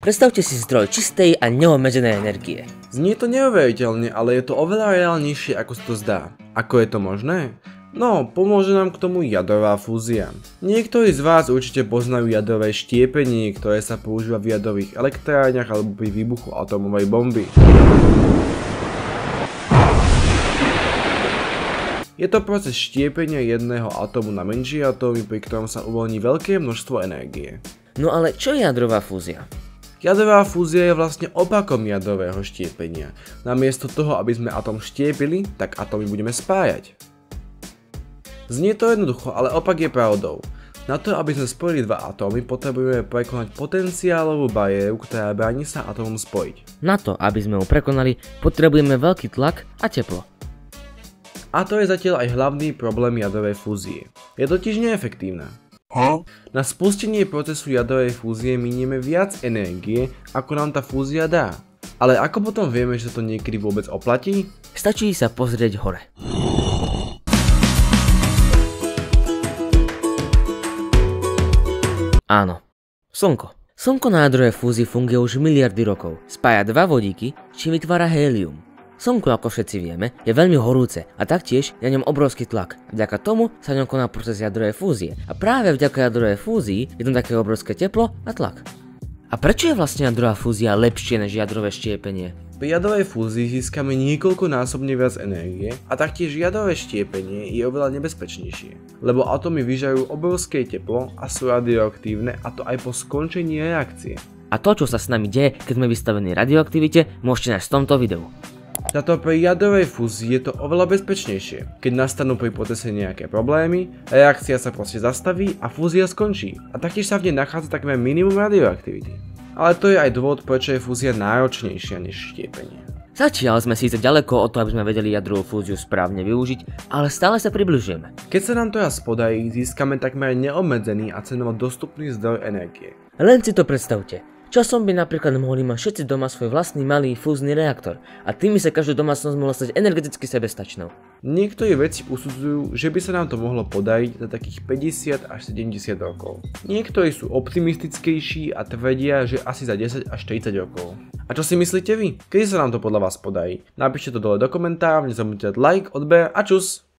Predstavte si zdroj čistej a neobmedzenej energie. Znie to neuveriteľne, ale je to oveľa reálnejšie, ako sa to zdá. Ako je to možné? No, pomôže nám k tomu jadrová fúzia. Niektorí z vás určite poznajú jadrové štiepenie, ktoré sa používa v jadrových elektrárniach alebo pri výbuchu atómovej bomby. Je to proces štiepenia jedného atómu na menšie atómy, pri ktorom sa uvoľní veľké množstvo energie. No ale čo je jadrová fúzia? Jadrová fúzia je vlastne opakom jadrového štiepenia. Namiesto toho, aby sme atóm štiepili, tak atómy budeme spájať. Znie to jednoducho, ale opak je pravdou. Na to, aby sme spojili dva atómy, potrebujeme prekonať potenciálovú bariéru, ktorá bráni sa atómom spojiť. Na to, aby sme ho prekonali, potrebujeme veľký tlak a teplo. A to je zatiaľ aj hlavný problém jadrovej fúzie. Je totiž neefektívna. Na spustenie procesu jadrovej fúzie minieme viac energie, ako nám tá fúzia dá. Ale ako potom vieme, že to niekedy vôbec oplatí? Stačí sa pozrieť hore. Áno, Slnko. Slnko na jadrovej fúzii funguje už miliardy rokov. Spája dva vodíky, čím vytvára hélium. Slnko, ako všetci vieme, je veľmi horúce a taktiež je na ňom obrovský tlak. Vďaka tomu sa v ňom koná proces jadrovej fúzie a práve vďaka jadrovej fúzii je tam také obrovské teplo a tlak. A prečo je vlastne jadrová fúzia lepšie než jadrové štiepenie? Pri jadrovej fúzii získame niekoľkonásobne viac energie a taktiež jadrové štiepenie je oveľa nebezpečnejšie, lebo atómy vyžarujú obrovské teplo a sú radioaktívne, a to aj po skončení reakcie. A to, čo sa s nami deje, keď sme vystavení radioaktivite, môžete nájsť v tomto videu. Táto pri jadrovej fúzii je to oveľa bezpečnejšie. Keď nastanú pri procese nejaké problémy, reakcia sa proste zastaví a fúzia skončí. A taktiež sa v nej nachádza takmer minimum radioaktivity. Ale to je aj dôvod, prečo je fúzia náročnejšia než štiepenie. Zatiaľ sme síce ďaleko od toho, aby sme vedeli jadrovú fúziu správne využiť, ale stále sa približujeme. Keď sa nám to raz podarí, získame takmer neobmedzený a cenovo dostupný zdroj energie. Len si to predstavte. Časom by napríklad mohli mať všetci doma svoj vlastný malý fúzny reaktor a tým by sa každá domácnosť mohla stať energeticky sebestačnou. Niektorí vedci usudzujú, že by sa nám to mohlo podariť za takých 50 až 70 rokov. Niektorí sú optimistickejší a tvrdia, že asi za 10 až 30 rokov. A čo si myslíte vy? Kedy sa nám to podľa vás podarí? Napíšte to dole do komentárov, nezabudnite dať like, odber a čus!